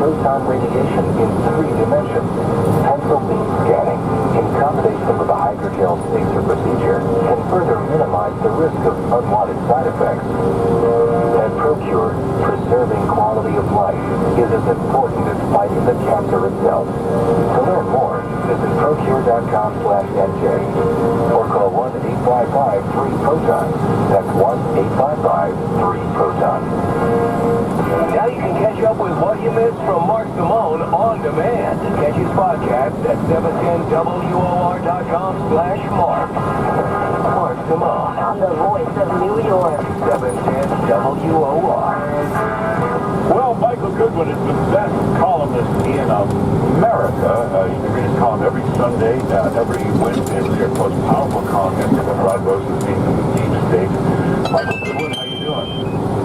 proton radiation in 3 dimensions. Pencil beam scanning, in combination with a hydrogel spacer procedure, can further minimize the risk of unwanted side effects. At Procure, preserving quality of life is as important as fighting the cancer itself. To learn more, visit procure.com/NJ or call 1-855-3-PROTON. That's 1-855-3-PROTON. Now you can catch up with what you missed from Mark Simone on demand. Catch his podcast at 710WOR.com/Mark. Mark Simone. The voice of New York. 710 WOR. Well, Michael Goodwin is the best columnist in America. You can read his column every Sunday, every Wednesday. It's your most powerful columnist with Rod Rosenstein from the Deep State. Michael Goodwin, how you doing?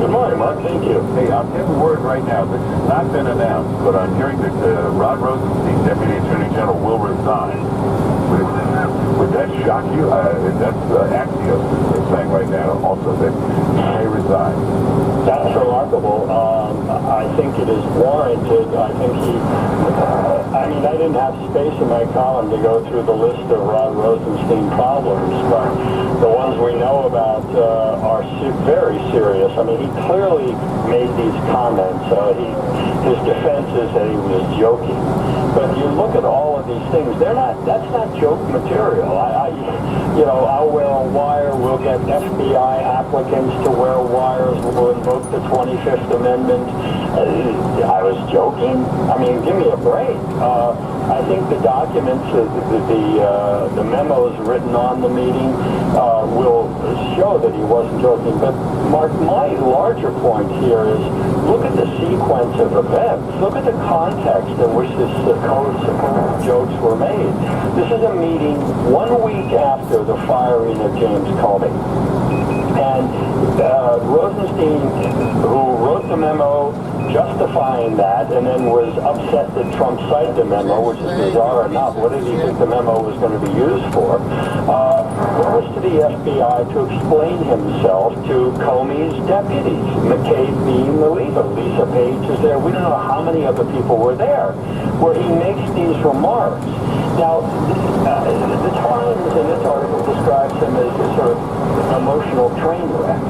Good morning, Mark. Thank you. Hey, I'll give a word right now. This has not been announced, but I'm hearing that Rod Rosenstein, Deputy Attorney General, will resign. Would that shock you? That's Axios is saying right now also that he may resign. That's remarkable. I think it is warranted. I think I didn't have space in my column to go through the list of Rod Rosenstein problems, but the ones we know about are very serious. I mean, he clearly made these comments. His defense is that he was joking. But you look at all of these things, that's not joke material. I'll wear a wire, we'll get FBI applicants to wear wires, we'll invoke the 25th Amendment. I was joking? I mean, give me a break. I think the documents, the memos written on the meeting will show that he wasn't joking. But Mark, my larger point here is look at the sequence of events. Look at the context in which this supposed jokes were made. This is a meeting 1 week after the firing of James Comey. And Rosenstein, who wrote the memo justifying that and then was upset that Trump cited the memo, which is bizarre enough. What did he think the memo was going to be used for? Goes to the FBI to explain himself to Comey's deputies, McCabe being the leader. Lisa Page is there. We don't know how many other people were there, where he makes these remarks. Now, the Times in this article describes him as a sort of emotional train wreck.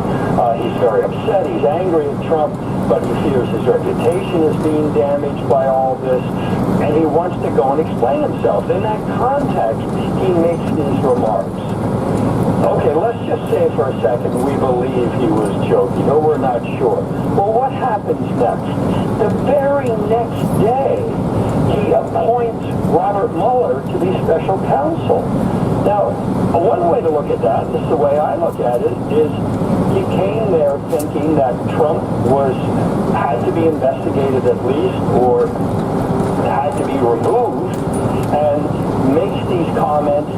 He's very upset. He's angry at Trump, but he fears his reputation is being damaged by all this, and he wants to go and explain himself. In that context, he makes these remarks. Okay, let's just say for a second we believe he was joking, or we're not sure. Well, what happens next? The very next day, he appoints Robert Mueller to be special counsel. Now, one way to look at that, this is the way I look at it, is he came there thinking that Trump had to be investigated at least, or had to be removed, and makes these comments.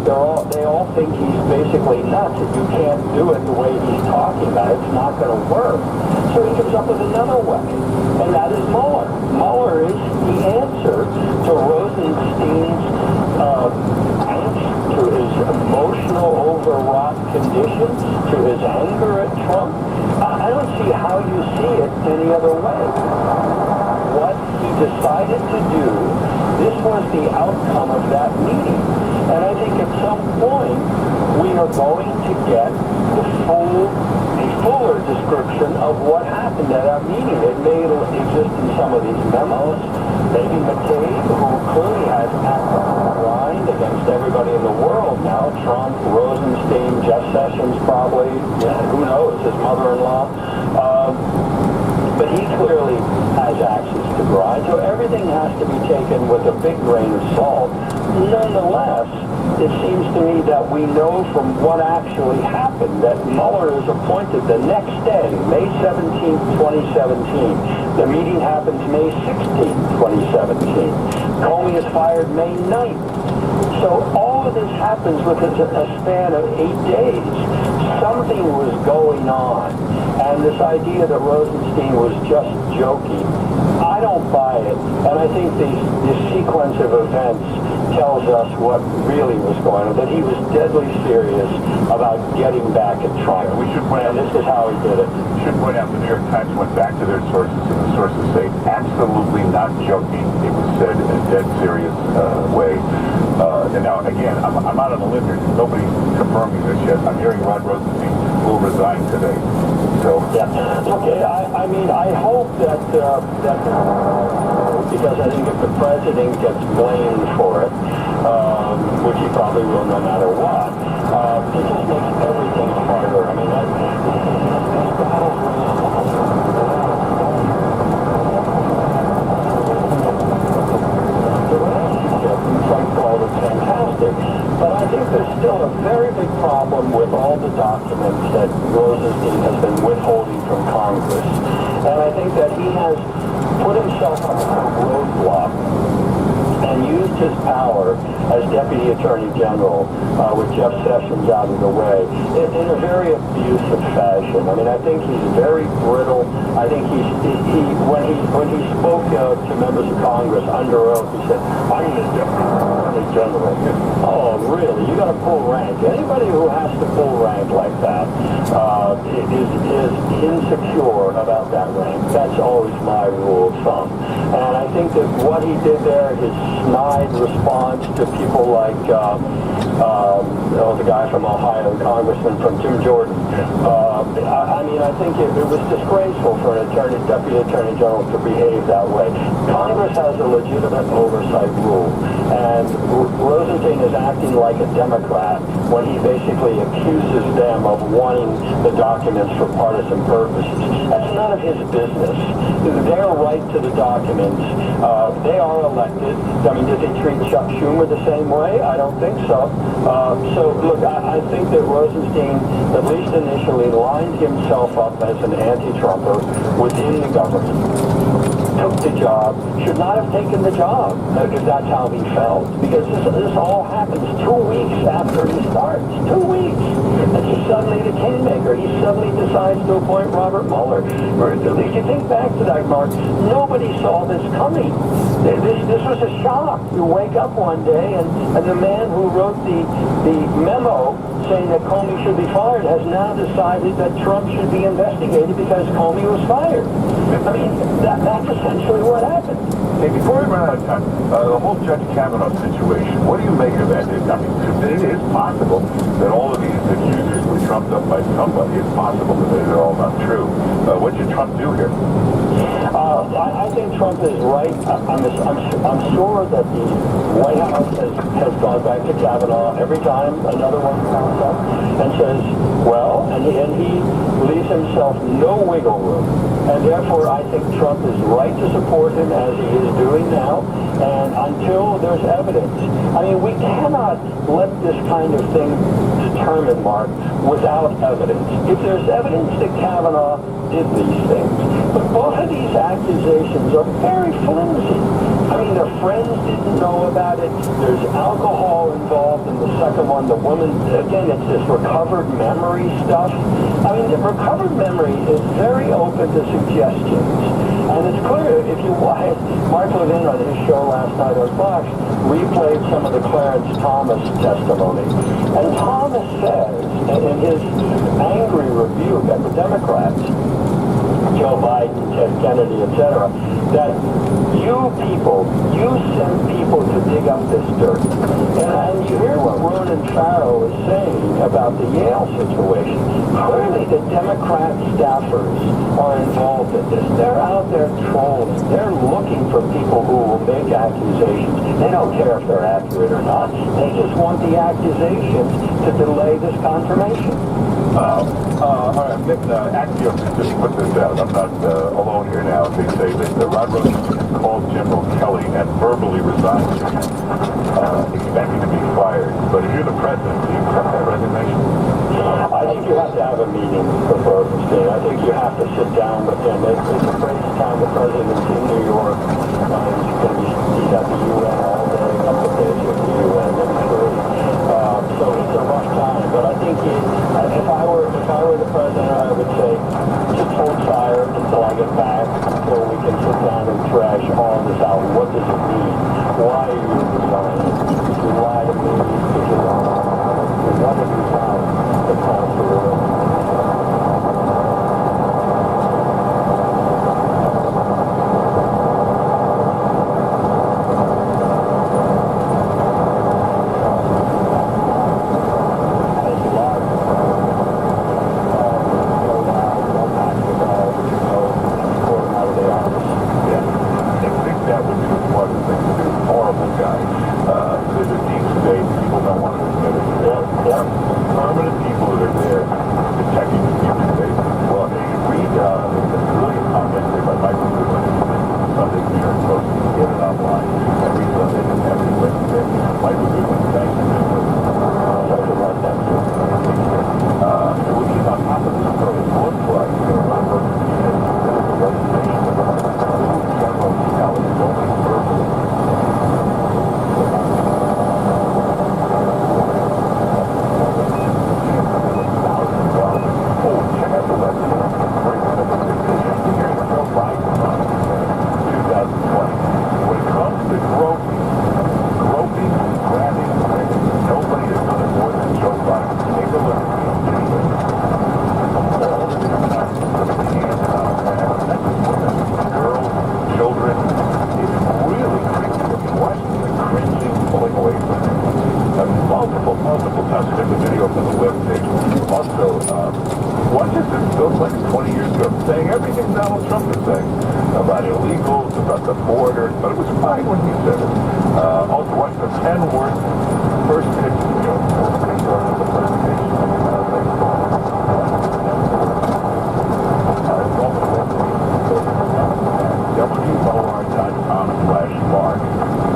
They all think he's basically nuts, that you can't do it the way he's talking about it. It's not going to work. So he comes up with another way, and that is Mueller. Mueller is the answer to Rosenstein's angst, to his emotional overwrought condition, to his anger at Trump. I don't see how you see it any other way. What he decided to do, this was the outcome of that meeting. And I think at some point, we are going to get a fuller description of what happened at our meeting. It may exist in some of these memos. Maybe McCabe, who clearly has act on the grind against everybody in the world now, Trump, Rosenstein, Jeff Sessions probably, who knows, his mother-in-law. But he clearly has axes to grind, so everything has to be taken with a big grain of salt. Nonetheless, it seems to me that we know from what actually happened that Mueller is appointed the next day, May 17th, 2017. The meeting happens May 16th, 2017. Comey is fired May 9th. So all of this happens within a span of 8 days. Something was going on. And this idea that Rosenstein was just joking, I don't buy it. And I think the sequence of events tells us what really was going on, that he was deadly serious about getting back at Trump. Yeah, we should point out, and this is how he did it. We should point out the New York Times went back to their sources, and the sources say absolutely not joking. It was said in a dead serious way. And now, again, I'm out on a limb here. Nobody's confirming this yet. I'm hearing Rod Rosenstein will resign today. So yeah. Okay, I mean, I hope that because I think if the president gets blamed for it, which he probably will no matter what, it just makes everything harder. I mean, these battles Frank called it fantastic. But I think there's still a very big problem with all the documents that Rosenstein has been withholding from Congress. And I think that he has put himself on a roadblock and used his power as Deputy Attorney General with Jeff Sessions out of the way in a very abusive fashion. I mean, I think he's very brittle. I think when he spoke to members of Congress under oath, he said, "I'm the Deputy Attorney General." Oh, really? You got to pull rank. Anybody who has to pull rank like that is insecure about that rank. That's always my rule of thumb. And I think that what he did there, his snide response to people like the guy from Ohio, Congressman from Jim Jordan. I mean, I think it was disgraceful for an Deputy Attorney General to behave that way. Congress has a legitimate oversight rule, and Rosenstein is acting like a Democrat when he basically accuses them of wanting the documents for partisan purposes. That's none of his business. Their right to the documents. They are elected. I mean, did they treat Chuck Schumer the same way? I don't think so. So, look, I think that Rosenstein, at least initially, lined himself up as an anti-Trumper within the government. Took the job, should not have taken the job if that's how he felt. Because this all happens 2 weeks after he starts. 2 weeks. And he's suddenly the kingmaker. He suddenly decides to appoint Robert Mueller. If you think back to that, Mark, nobody saw this coming. This was a shock. You wake up one day and the man who wrote the memo saying that Comey should be fired has now decided that Trump should be investigated because Comey was fired. I mean, that's essentially what happened. Hey, before we run out of time, the whole Judge Kavanaugh situation, what do you make of that? I mean, it is possible that all of these accusers were trumped up by somebody. It's possible that they're all not true. What should Trump do here? I think Trump is right. I'm sure that the White House has gone back to Kavanaugh every time another one comes up and says, well, and he leaves himself no wiggle room. And therefore, I think Trump is right to support him as he is doing now. And until there's evidence, I mean, we cannot let this kind of thing determine, Mark, without evidence. If there's evidence that Kavanaugh did these things, but both of these accusations are very flimsy. I mean, their friends didn't know about it. There's alcohol involved in the second one. The woman, again, it's this recovered memory stuff. I mean, the recovered memory is very open to suggestions. And it's clear, if you watch, Mark Levin on his show last night on Fox replayed some of the Clarence Thomas testimony. And Thomas says, in his angry rebuke at the Democrats, Joe Biden, Ted Kennedy, etc., that you send people to dig up this dirt. And you hear what Ronan Farrow is saying about the Yale situation. Clearly the Democrat staffers are involved in this. They're out there trolling. They're looking for people who will make accusations. They don't care if they're accurate or not. They just want the accusations to delay this confirmation. All right, Mick, Axios just put this out. I'm not alone here now. They say that Rod Rosenstein called General Kelly and verbally resigned, expecting to be fired. But if you're the president, do you accept that resignation? I think you have to have a meeting with Rosenstein. I think you have to sit down with him. It's a crazy time. The president's in New York. He's at the UN all day, a couple of days with the UN, I'm sure. So it's a rough time. But I think if I were the president, I would say, just hold fire until I get back, until we can sit down and thrash all this out. What does it mean? Why are you designing it? Why do we need digital? What have you found that calls for real? Permanent people that are there protecting the human space. Well, you read this brilliant comment by Michael Goodwin in Sunday's New York Post. Get it online. Every Sunday and every Wednesday. Michael Goodwin, thanks for doing this. Such a lot of that. Looking on top of this story, it looks like Ron Rosenstein has a resignation of general now is only verbally. Multiple times. There's a video from the webpage. Also, watch this. It feels like 20 years ago, saying everything Donald Trump is saying about illegals, about the border, but it was fine when he said it. Also, watch the 10 words. First page of the show. The first page. WOR.com/mark.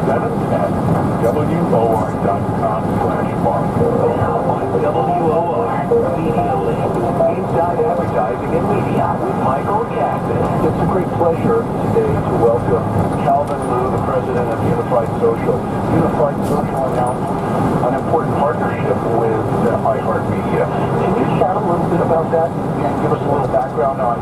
710 WOR.com/mark. WOR Media Link. Inside Advertising and Media with Michael Jackson. It's a great pleasure today to welcome Calvin Liu, the president of Unified Social. Unified Social announced an important partnership with iHeartMedia. Can you chat a little bit about that and give us a little background on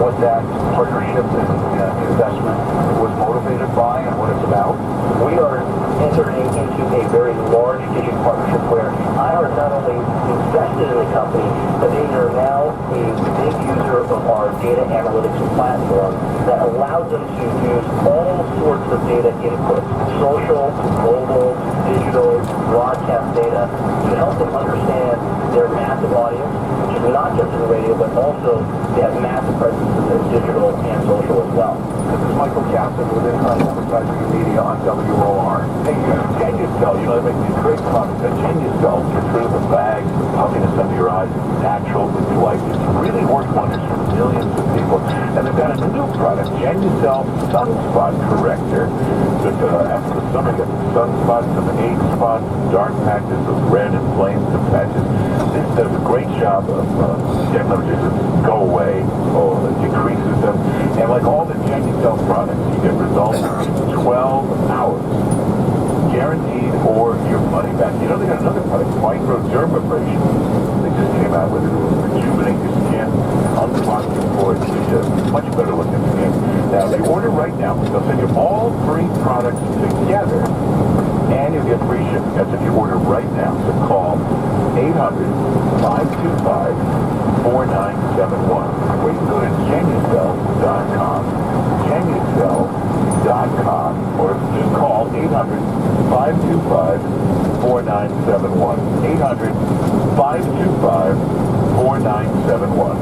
what that partnership and investment was motivated by and what it's about? We are entering into a very large strategic partnership where iHeart not only invested in the company, but they are now a big user of our data analytics platform that allows them to use all sorts of data inputs, social, mobile, digital, broadcast data, to help them understand their massive audience, which is not just in radio, but also they have massive presence in digital and social as well. This is Michael Jackson with Inside Advertising and Media on WOR. Hey, Genucel, you know, they make these great products. Genucel gets rid of the bags, the puffiness under your eyes. It's natural, it's light. It's really worked wonders for millions of people. And they've got a new product, Genucel Sunspot Corrector. So after the summer, you get the sunspots, some age spots, dark patches of red and flames and patches. This does a great job of getting them to just go away or decreases them. And like all the Genucel products, you get results in 12 hours. Guaranteed or your money back. You know, they got another product, microdermabrasion. They just came out with it. It will rejuvenate your skin, unblock your pores, much better looking skin. Now, if you order right now, they'll send you all 3 products together, and you'll get free shipping. That's if you order right now. So call 800-525-4971. Or you can go to Genucel.com. Genucel.com. Or just call 800-525-4971. 800-525-4971.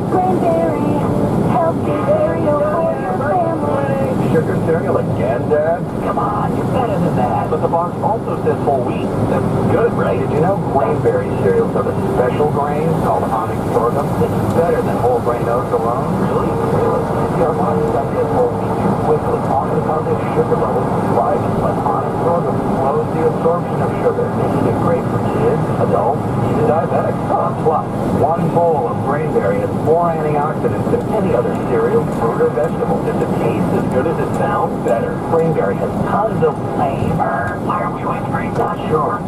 Cranberry, healthy cereal for your family. Sugar cereal again, Dad? Come on, you're better than that. But the box also says whole wheat. That's good, right? Did you know cranberry cereals have a special grain called onyx sorghum? It's better than whole grain oats alone. Really? Your box stuff is whole wheat too quickly. Talking about their sugar levels rising, but onyx sorghum slows the absorption of sugar, making it great for kids, adults, even diabetics. Plus, one bowl of cranberry has more antioxidants than any other cereal, fruit, or vegetable. Does it taste as good as it sounds? Better. Cranberry has tons of flavor. Why are we whispering? Not sure.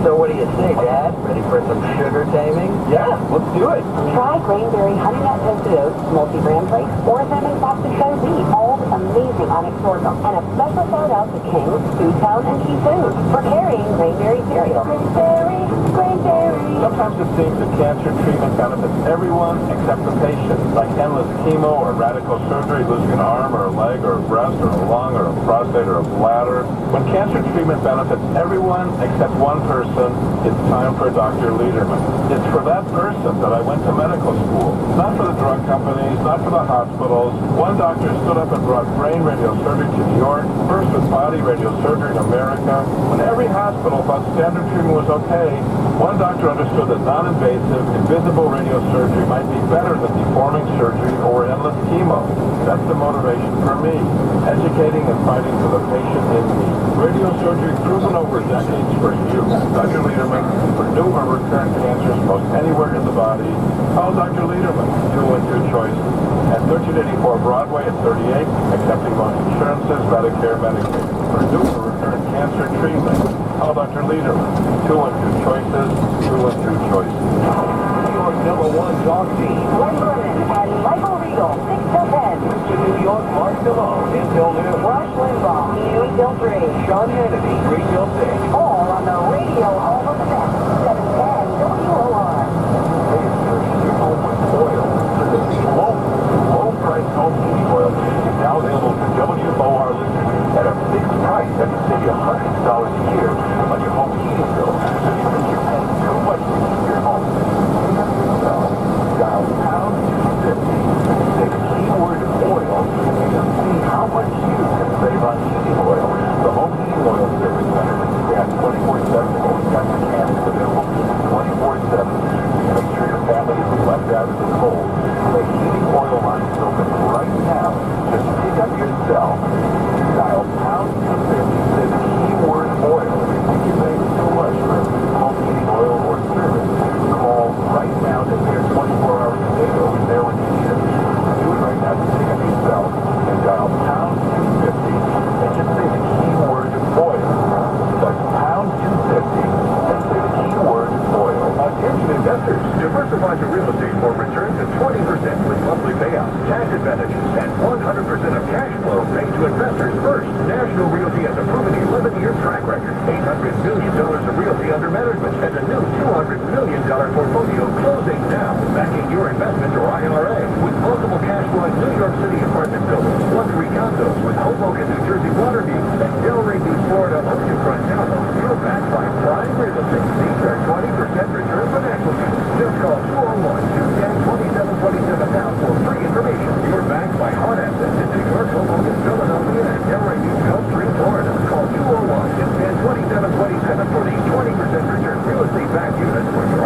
So what do you say, Dad? Ready for some sugar taming? Yeah, let's do it. Try Cranberry Honey Nut Toasted Oats multi-brand flakes or Cinnamon Frosted Toast All the amazing onyx sorghum. And a special shout out to King's Food Town and Key Food for carrying Grainberry cereal. Grainberry, Grainberry. Sometimes it seems that cancer treatment benefits everyone except the patient, like endless chemo or radical surgery, losing an arm or a leg or a breast or a lung or a prostate or a bladder. When cancer treatment benefits everyone except one person, it's time for Dr. Lederman. It's for that person that I went to medical school. Not for the drug companies, not for the hospitals. One doctor stood up and brought brain radiosurgery to New York, first with body radiosurgery in America. When every hospital thought standard treatment was okay, one doctor understood that non-invasive, invisible radiosurgery might be better than deforming surgery or endless chemo. That's the motivation for me, educating and fighting for the patient in need. Radiosurgery proven over decades for you, Dr. Lederman, for new or recurrent cancers most anywhere in the body. Call Dr. Lederman, 212 choice, at 1384 Broadway at 38, accepting most insurances, Medicare, Medicaid. For new or recurrent cancer treatment, call Dr. Lederman, 212 choices, 212 choices. New York #1 dog team. Glenn Berman and Michael Regal, 6 till 10. To New York, Mark Malone, until noon. Rush Limbaugh, noon till 3. Sean Hannity, 3 till 6. All on the radio home of the best, 710 WOR. Low-price home heating oil is now available to WOR listeners at a fixed price that can save you hundreds of dollars a year on your home heating bill. So you think you're paying too much to heat your home. So, dial pound 250, say the keyword oil, and see how much you can save on heating oil. The home heating oil service center is staffed 24/7. Always got mechanics available 24/7. Make sure your family isn't left out in the cold. The heating oil line is open right now. Just pick up your cell, dial pound 250, say the keyword oil. If you think you're paying too much for home heating oil or service, call right now. They're there 24 hours a day. They're always there when you need it. Do it right now. Just pick up your cell and dial pound 250 and just say the keyword oil. That's pound 250 and say the keyword oil. Attention investors, diversify your real estate for returns at 20% with monthly payouts, tax advantages, and 100% of cash flow paid to investors first. National Realty has a proven 11-year track record, $800 million of realty under management, and a new $200 million portfolio closing now, backing your investment or IRA with multiple cash flowing New York City apartment buildings, luxury condos with Hoboken, New Jersey waterview, and Delray Beach, Florida oceanfront townhomes. You're backed by prime real estate. These are 20% return financial fees. Just call 201-210-2727 now for free information. You're backed by hard assets in New York, Hoboken, Philadelphia, and Delray Beach, Gulf Stream, Florida. Call 201-210-2727 for these 20% return real estate backed units for your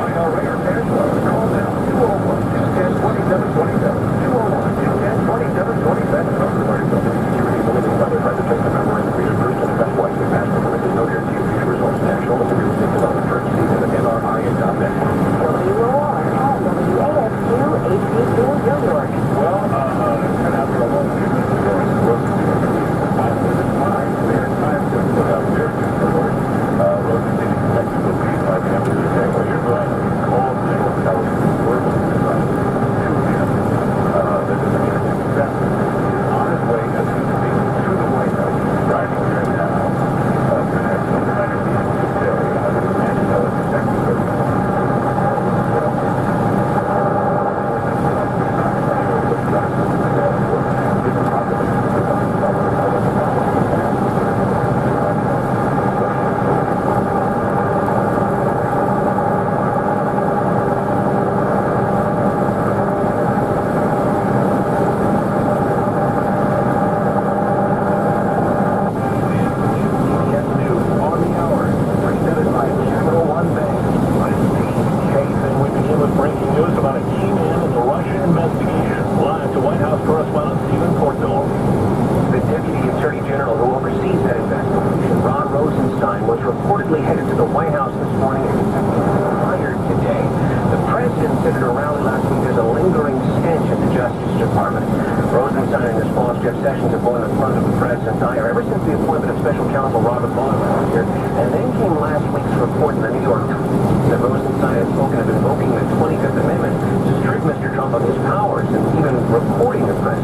front of the press and dire ever since the appointment of special counsel Robert Mueller last year. And then came last week's report in the New York Times that Rosenstein had spoken of invoking the 25th Amendment to strip Mr. Trump of his powers and even reporting the press.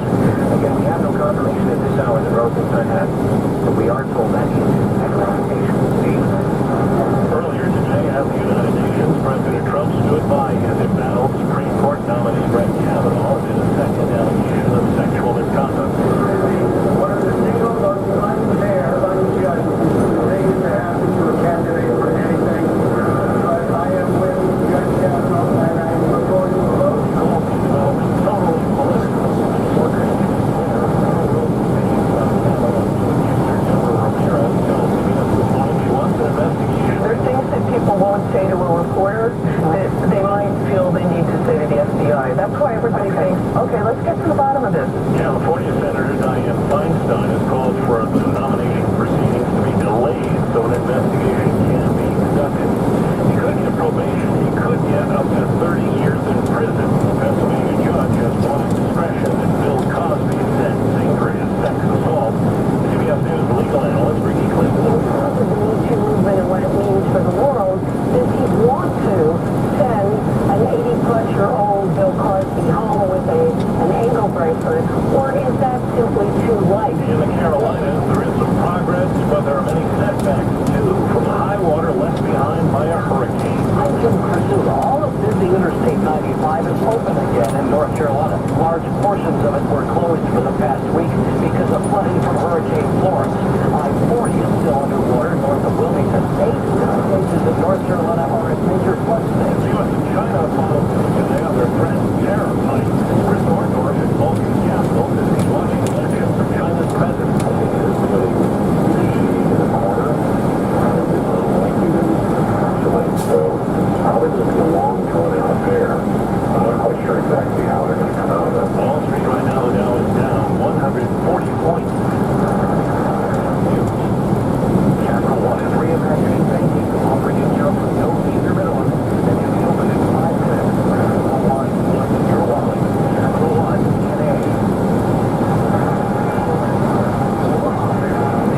Again, we have no confirmation at this hour that Rosenstein has, but we are told that